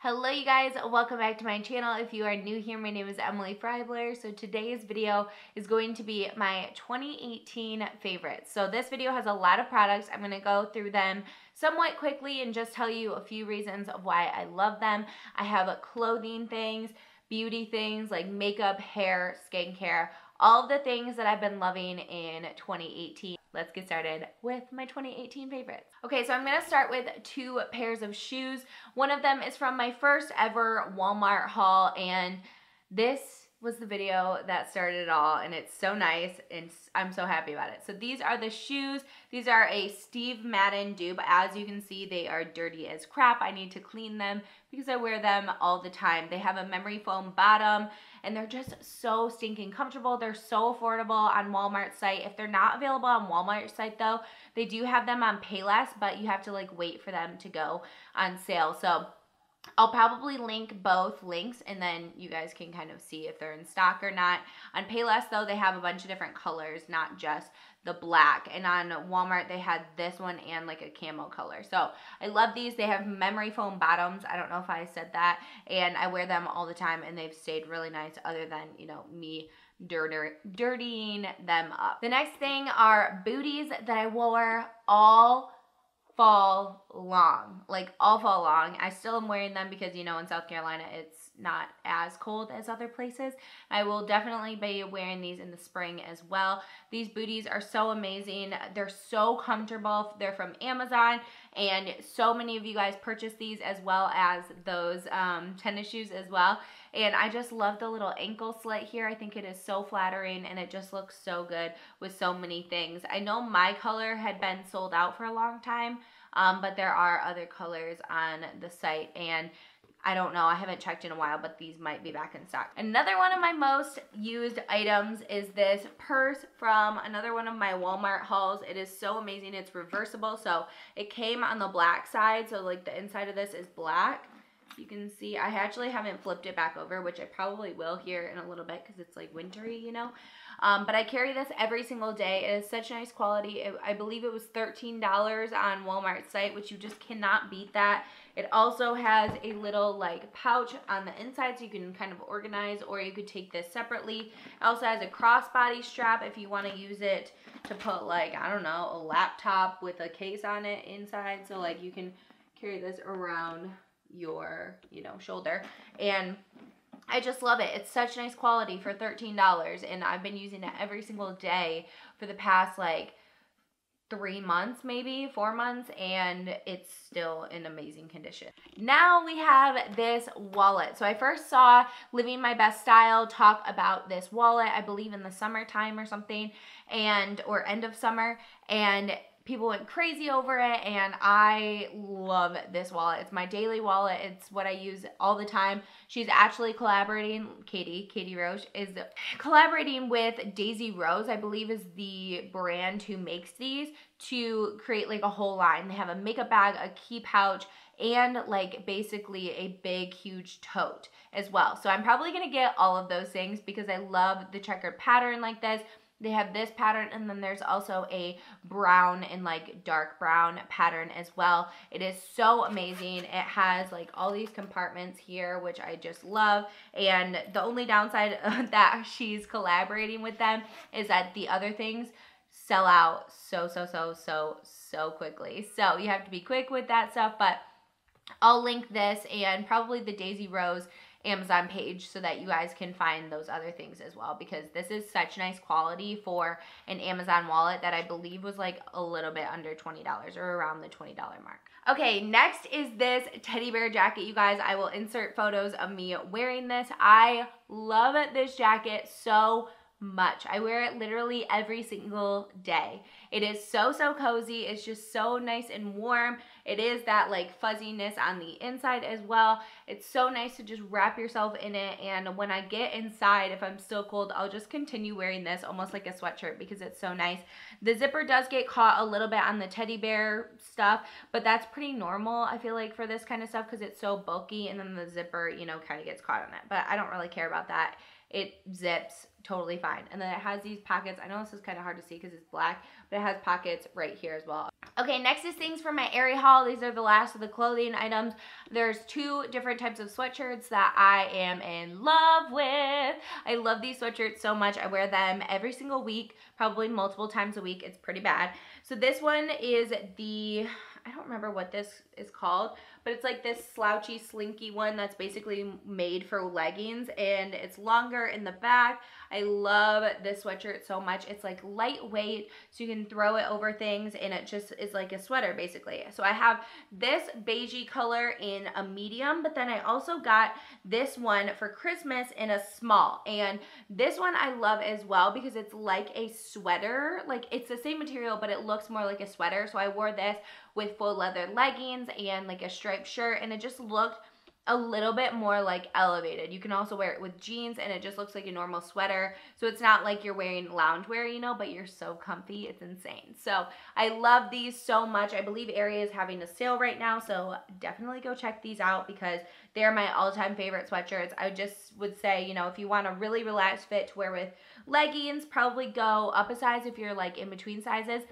Hello you guys, welcome back to my channel. If you are new here, my name is Emily Freybler. So today's video is going to be my 2018 favorites. So this video has a lot of products. I'm going to go through them somewhat quickly and just tell you a few reasons of why I love them. I have clothing things, beauty things like makeup, hair, skincare, all of the things that I've been loving in 2018. Let's get started with my 2018 favorites. Okay, so I'm gonna start with two pairs of shoes. One of them is from my first ever Walmart haul, and this was the video that started it all, and it's so nice, and I'm so happy about it. So these are the shoes. These are a Steve Madden dupe. As you can see, they are dirty as crap. I need to clean them because I wear them all the time. They have a memory foam bottom, and they're just so stinking comfortable. They're so affordable on Walmart's site. If they're not available on Walmart's site though, they do have them on Payless, but you have to like wait for them to go on sale. So I'll probably link both links and then you guys can kind of see if they're in stock or not. On Payless though, they have a bunch of different colors, not just the black. And on Walmart, they had this one and like a camo color. So I love these. They have memory foam bottoms. I don't know if I said that. And I wear them all the time and they've stayed really nice other than, you know, me dirtying them up. The next thing are booties that I wore all fall long, like all fall long. I still am wearing them because, you know, in South Carolina it's not as cold as other places. I will definitely be wearing these in the spring as well. These booties are so amazing. They're so comfortable. They're from Amazon, and so many of you guys purchased these as well as those tennis shoes as well. And I just love the little ankle slit here. I think it is so flattering and it just looks so good with so many things. I know my color had been sold out for a long time, but there are other colors on the site, and I don't know, I haven't checked in a while, but these might be back in stock. Another one of my most used items is this purse from another one of my Walmart hauls. It is so amazing. It's reversible, so it came on the black side, so like the inside of this is black. You can see I actually haven't flipped it back over, which I probably will here in a little bit because it's like wintry, you know. But I carry this every single day. It is such nice quality. I believe it was $13 on Walmart's site, which you just cannot beat that. It also has a little like pouch on the inside so you can kind of organize, or you could take this separately. It also has a crossbody strap if you want to use it to put like, I don't know, a laptop with a case on it inside. So like you can carry this around your, you know, shoulder. And I just love it. It's such nice quality for $13, and I've been using it every single day for the past like 3 months, maybe 4 months, and it's still in amazing condition. Now we have this wallet. So I first saw Living My Best Style talk about this wallet, I believe in the summertime or something, or end of summer, and people went crazy over it, and I love this wallet. It's my daily wallet. It's what I use all the time. She's actually collaborating, Katie Roche, is collaborating with Daisy Rose, I believe is the brand who makes these, to create like a whole line. They have a makeup bag, a key pouch, and like basically a big huge tote as well. So I'm probably gonna get all of those things because I love the checkered pattern like this. They have this pattern, and then there's also a brown and like dark brown pattern as well. It is so amazing. It has like all these compartments here, which I just love. And the only downside that she's collaborating with them is that the other things sell out so quickly. So you have to be quick with that stuff, but I'll link this and probably the Daisy Rose Amazon page so that you guys can find those other things as well, because this is such nice quality for an Amazon wallet that I believe was like a little bit under $20 or around the $20 mark. Okay, next is this teddy bear jacket, you guys. I will insert photos of me wearing this. I love this jacket so much. I wear it literally every single day. It is so cozy. It's just so nice and warm. It is that like fuzziness on the inside as well. It's so nice to just wrap yourself in it, and when I get inside, if I'm still cold, I'll just continue wearing this almost like a sweatshirt because it's so nice. The zipper does get caught a little bit on the teddy bear stuff, but that's pretty normal, I feel like, for this kind of stuff because it's so bulky, and then the zipper, you know, kind of gets caught on it, but I don't really care about that. it zips totally fine. And then it has these pockets. I know this is kind of hard to see because it's black, but it has pockets right here as well. Okay, next is things from my Aerie haul. These are the last of the clothing items. There's 2 different types of sweatshirts that I am in love with. I love these sweatshirts so much. I wear them every single week, probably multiple times a week. It's pretty bad. So this one is the, I don't remember what this is called, but it's like this slouchy, slinky one that's basically made for leggings, and it's longer in the back. I love this sweatshirt so much. It's like lightweight, so you can throw it over things, and it just is like a sweater basically. So I have this beigey color in a medium, but then I also got this one for Christmas in a small, and this one I love as well because it's like a sweater. Like, it's the same material, but it looks more like a sweater. So I wore this with full leather leggings and like a striped shirt, and it just looked a little bit more like elevated. You can also wear it with jeans, and it just looks like a normal sweater. So it's not like you're wearing loungewear, you know, but you're so comfy. It's insane. So I love these so much. I believe Aerie is having a sale right now, so definitely go check these out because they're my all-time favorite sweatshirts. I just would say, you know, if you want a really relaxed fit to wear with leggings, probably go up a size if you're like in between sizes.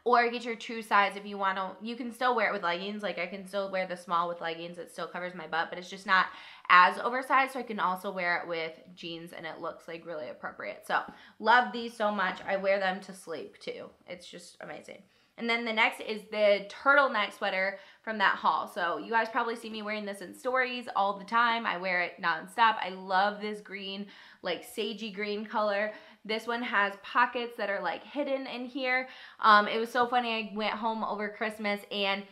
Or get your true size if you want to. You can still wear it with leggings. Like, I can still wear the small with leggings. It still covers my butt, but it's just not as oversized. So I can also wear it with jeans, and it looks like really appropriate. So love these so much. I wear them to sleep too. It's just amazing. And then the next is the turtleneck sweater from that haul. So you guys probably see me wearing this in stories all the time. I wear it nonstop. I love this green, like sagey green color. This one has pockets that are like hidden in here. It was so funny. I went home over Christmas, and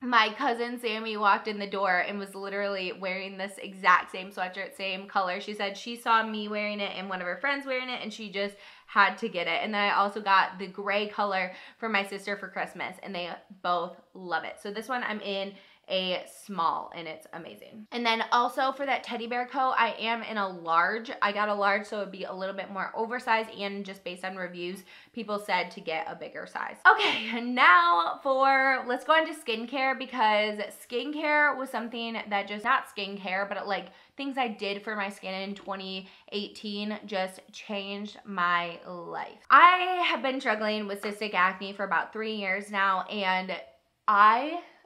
my cousin Sammy walked in the door and was literally wearing this exact same sweatshirt, same color. She said she saw me wearing it and one of her friends wearing it, and she just had to get it. And then I also got the gray color for my sister for Christmas, and they both love it. So this one I'm in a small, and it's amazing. And then also for that teddy bear coat, I am in a large. I got a large, so it'd be a little bit more oversized, and just based on reviews, people said to get a bigger size. Okay, now let's go into skincare, because skincare was something that just, not skincare, but like things I did for my skin in 2018 just changed my life. I have been struggling with cystic acne for about 3 years now, and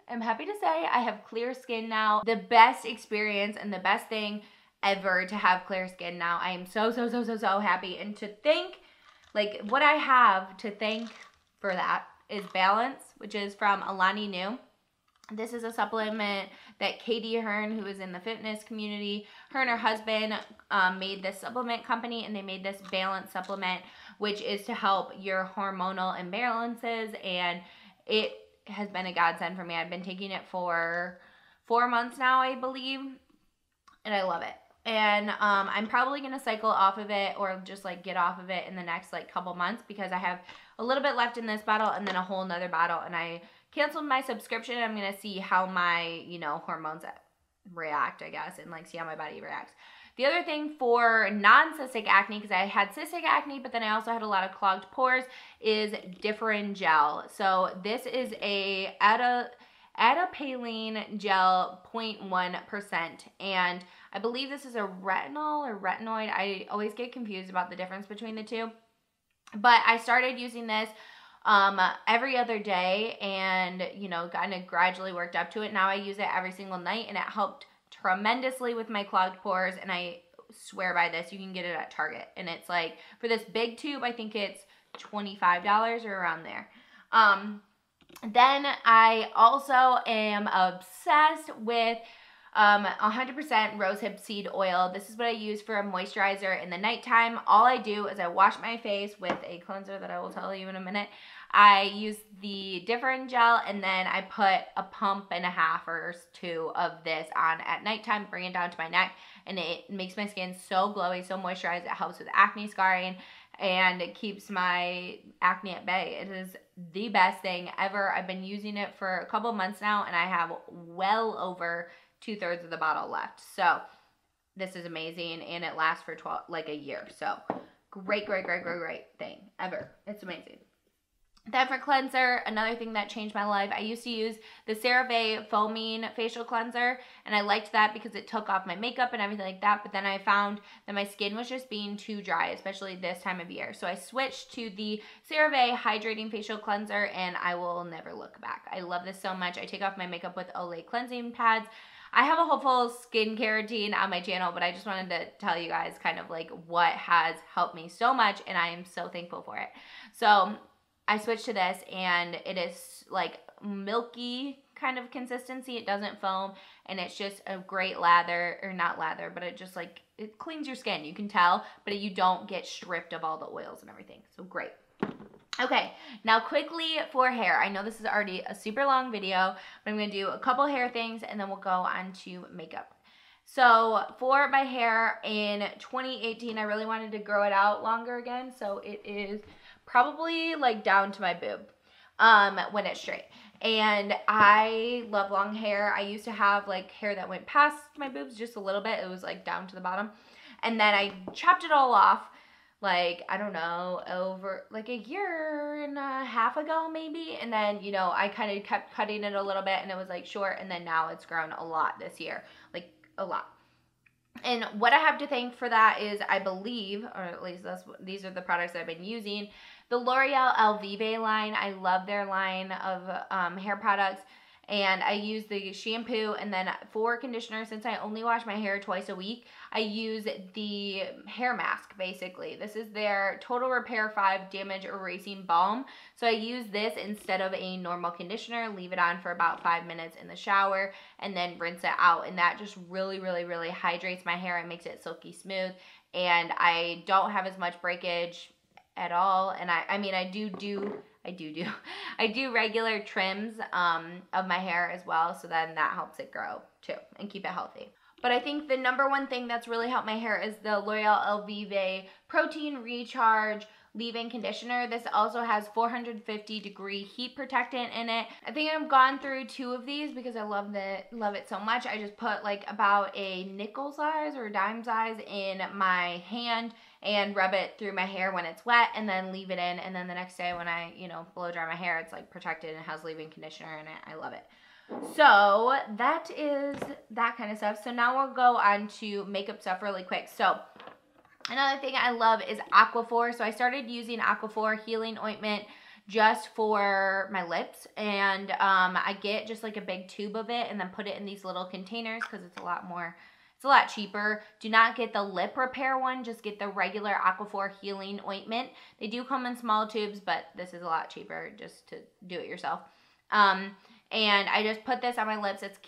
I'm happy to say I have clear skin now. The best experience and the best thing ever to have clear skin now. I am so happy. And to think, like, what I have to thank for that is Balance, which is from Milani Nude. This is a supplement that Katie Hearn, who is in the fitness community, her and her husband made this supplement company, and they made this Balance supplement, which is to help your hormonal imbalances, and it has been a godsend for me. I've been taking it for 4 months now, I believe, and I love it. And I'm probably going to cycle off of it, or just like get off of it in the next like couple months, because I have a little bit left in this bottle and then a whole nother bottle, and I canceled my subscription. I'm going to see how my, you know, hormones react, I guess, and like see how my body reacts. The other thing for non-cystic acne, because I had cystic acne, but then I also had a lot of clogged pores, is Differin Gel. So this is a adapalene gel 0.1%, and I believe this is a retinol or retinoid. I always get confused about the difference between the two. But I started using this every other day, and, you know, kind of gradually worked up to it. Now I use it every single night, and it helped tremendously with my clogged pores, and I swear by this. You can get it at Target, and it's like, for this big tube, I think it's $25 or around there. Then I also am obsessed with 100% rosehip seed oil. This is what I use for a moisturizer in the nighttime. All I do is I wash my face with a cleanser that I will tell you in a minute. I use the Differin Gel, and then I put a pump and a half or 2 of this on at nighttime, bring it down to my neck, and it makes my skin so glowy, so moisturized. It helps with acne scarring, and it keeps my acne at bay. It is the best thing ever. I've been using it for a couple months now, and I have well over 2/3 of the bottle left. So this is amazing, and it lasts for a year. So great thing ever. It's amazing. Then for cleanser, another thing that changed my life, I used to use the Cerave foaming facial cleanser, and I liked that because it took off my makeup and everything like that, but then I found that my skin was just being too dry, especially this time of year. So I switched to the Cerave Hydrating Facial Cleanser, and I will never look back. I love this so much. I take off my makeup with Olay cleansing pads. I have a whole full skincare routine on my channel, but I just wanted to tell you guys kind of like what has helped me so much, and I am so thankful for it. So I switched to this, and it is like milky kind of consistency. It doesn't foam, and it's just a great lather, or not lather, but it just like, it cleans your skin. You can tell, but you don't get stripped of all the oils and everything. So great. Okay, now quickly for hair. I know this is already a super long video, but I'm going to do a couple hair things, and then we'll go on to makeup. So for my hair in 2018, I really wanted to grow it out longer again, so it is probably like down to my boob when it's straight. And I love long hair. I used to have like hair that went past my boobs just a little bit. It was like down to the bottom. And then I chopped it all off, like, I don't know, over like a year and a half ago maybe. And then, you know, I kind of kept cutting it a little bit, and it was like short, and then now it's grown a lot this year, like a lot. And what I have to thank for that is, I believe, or at least these are the products that I've been using, the L'Oreal Elvive line. I love their line of hair products. And I use the shampoo, and then for conditioner, since I only wash my hair twice a week, I use the hair mask, basically. This is their Total Repair 5 Damage Erasing Balm. So I use this instead of a normal conditioner, leave it on for about 5 minutes in the shower, and then rinse it out. And that just really, really, really hydrates my hair and makes it silky smooth. And I don't have as much breakage at all. And I mean, I do regular trims of my hair as well, so then that helps it grow too and keep it healthy. But I think the number one thing that's really helped my hair is the L'Oreal Elvive Protein Recharge leave-in conditioner. This also has 450-degree heat protectant in it. I think I've gone through 2 of these because I love it so much. I just put like about a nickel size or a dime size in my hand and rub it through my hair when it's wet, and then leave it in, and then the next day when I, you know, blow dry my hair, it's like protected and has leave-in conditioner in it. I love it. So that is that kind of stuff. So now we'll go on to makeup stuff really quick. So another thing I love is Aquafor. So I started using Aquafor Healing Ointment just for my lips, and I get just like a big tube of it and then put it in these little containers because it's a lot cheaper. Do not get the lip repair one, just get the regular Aquafor Healing Ointment. They do come in small tubes, but this is a lot cheaper just to do it yourself. And I just put this on my lips. It's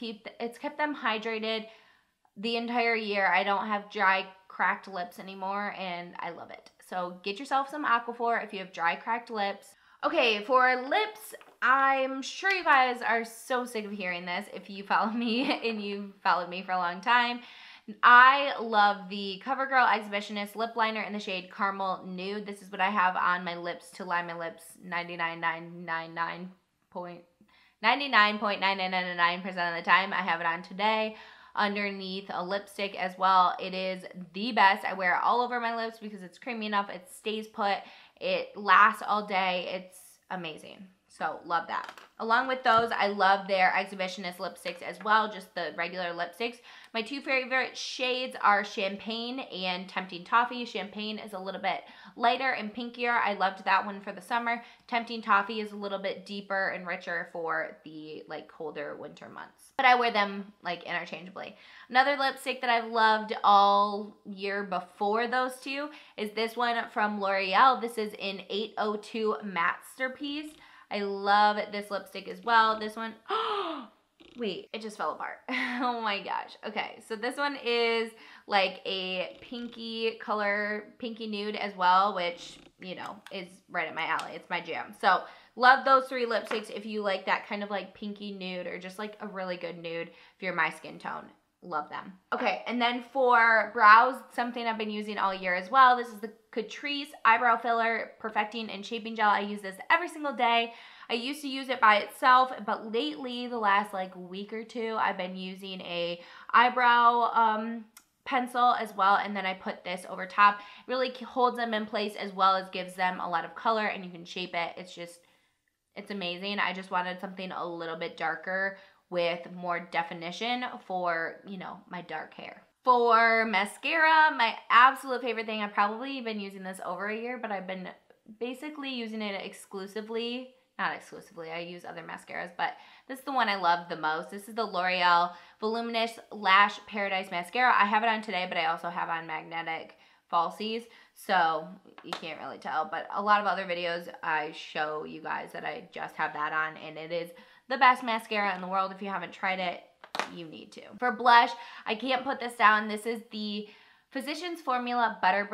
kept them hydrated the entire year. I don't have dry, cracked lips anymore, and I love it. So get yourself some Aquafor if you have dry, cracked lips. Okay, for lips, I'm sure you guys are so sick of hearing this if you follow me and you've followed me for a long time. I love the Covergirl Exhibitionist Lip Liner in the shade Caramel Nude. This is what I have on my lips to line my lips 99.9999% of the time. I have it on today underneath a lipstick as well. It is the best. I wear it all over my lips because it's creamy enough. It stays put. It lasts all day. It's amazing. So love that. Along with those, I love their Exhibitionist lipsticks as well, just the regular lipsticks. My 2 favorite shades are Champagne and Tempting Toffee. Champagne is a little bit lighter and pinkier. I loved that one for the summer. Tempting Toffee is a little bit deeper and richer for the like colder winter months. But I wear them like interchangeably. Another lipstick that I've loved all year before those 2 is this one from L'Oreal. This is in 802 Masterpiece. I love this lipstick as well. This one, wait, it just fell apart. Oh my gosh. Okay, so this one is like a pinky color, pinky nude as well, which, you know, is right at my alley. It's my jam. So love those 3 lipsticks if you like that kind of like pinky nude or just like a really good nude if you're my skin tone. Love them. Okay, and then for brows, something I've been using all year as well. This is the Catrice Eyebrow Filler Perfecting and Shaping Gel. I use this every single day. I used to use it by itself, but lately, the last like week or 2, I've been using a eyebrow pencil as well, and then I put this over top. It really holds them in place as well as gives them a lot of color, and you can shape it. It's just It's amazing. I just wanted something a little bit darker with more definition for, you know, my dark hair. For mascara, my absolute favorite thing, I've probably been using this over a year, but I've been basically using it exclusively. Not exclusively, I use other mascaras, but this is the one I love the most. This is the L'Oreal Voluminous Lash Paradise Mascara. I have it on today, but I also have on magnetic falsies, so you can't really tell. But a lot of other videos, I show you guys that I just have that on, and it is the best mascara in the world. If you haven't tried it, you need to. For blush, I can't put this down. This is the Physicians Formula Butter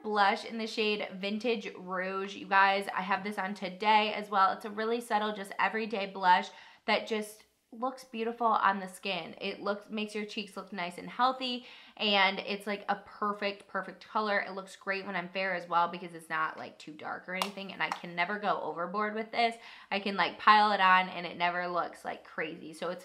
Blush in the shade Vintage Rouge. You guys, I have this on today as well. It's a really subtle, just everyday blush that just looks beautiful on the skin. It makes your cheeks look nice and healthy, and it's like a perfect color. It looks great when I'm fair as well because it's not like too dark or anything, and I can never go overboard with this. I can like pile it on and it never looks like crazy. So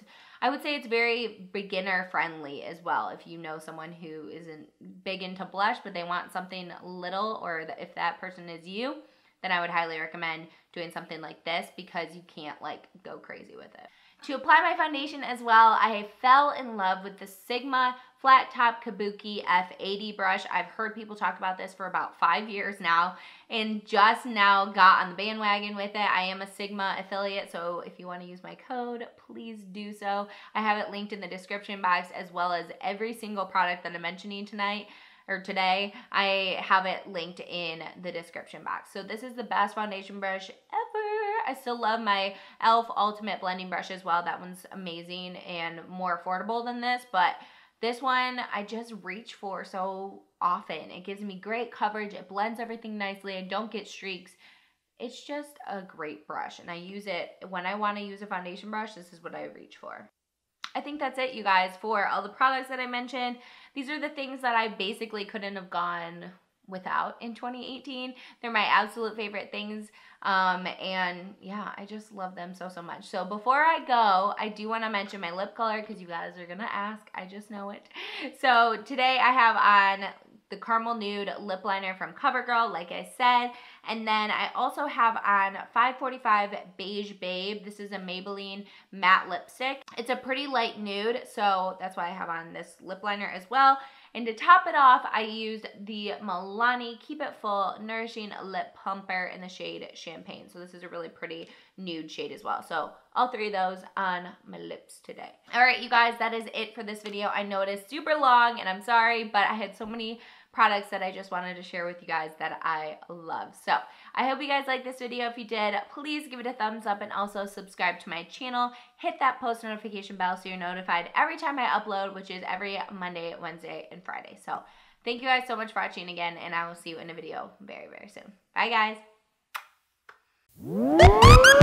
I would say it's very beginner friendly as well. If you know someone who isn't big into blush but they want something little, or if that person is you, then I would highly recommend doing something like this because you can't like go crazy with it. To apply my foundation as well, I fell in love with the Sigma Flat Top Kabuki F80 brush. I've heard people talk about this for about 5 years now and just now got on the bandwagon with it. I am a Sigma affiliate, so if you want to use my code, please do so. I have it linked in the description box, as well as every single product that I'm mentioning tonight or today. I have it linked in the description box. So this is the best foundation brush ever. I still love my e.l.f. Ultimate Blending Brush as well. That one's amazing and more affordable than this, but this one I just reach for so often. It gives me great coverage. It blends everything nicely. I don't get streaks. It's just a great brush, and I use it when I want to use a foundation brush. This is what I reach for. I think that's it, you guys, for all the products that I mentioned. These are the things that I basically couldn't have gone without in 2018. They're my absolute favorite things, and yeah, I just love them so much. So before I go, I do want to mention my lip color because you guys are gonna ask. I just know it. So today I have on the Caramel Nude Lip Liner from Covergirl, like I said. And then I also have on 545 Beige Babe. This is a Maybelline matte lipstick. It's a pretty light nude, so that's why I have on this lip liner as well. And to top it off, I used the Milani Keep It Full Nourishing Lip Plumper in the shade Champagne. So this is a really pretty nude shade as well. So all three of those on my lips today. All right, you guys, that is it for this video. I know it is super long, and I'm sorry, but I had so many products that I just wanted to share with you guys that I love. So I hope you guys liked this video. If you did, please give it a thumbs up and also subscribe to my channel. Hit that post notification bell so you're notified every time I upload, which is every Monday, Wednesday, and Friday. So thank you guys so much for watching again, and I will see you in a video very soon. Bye, guys.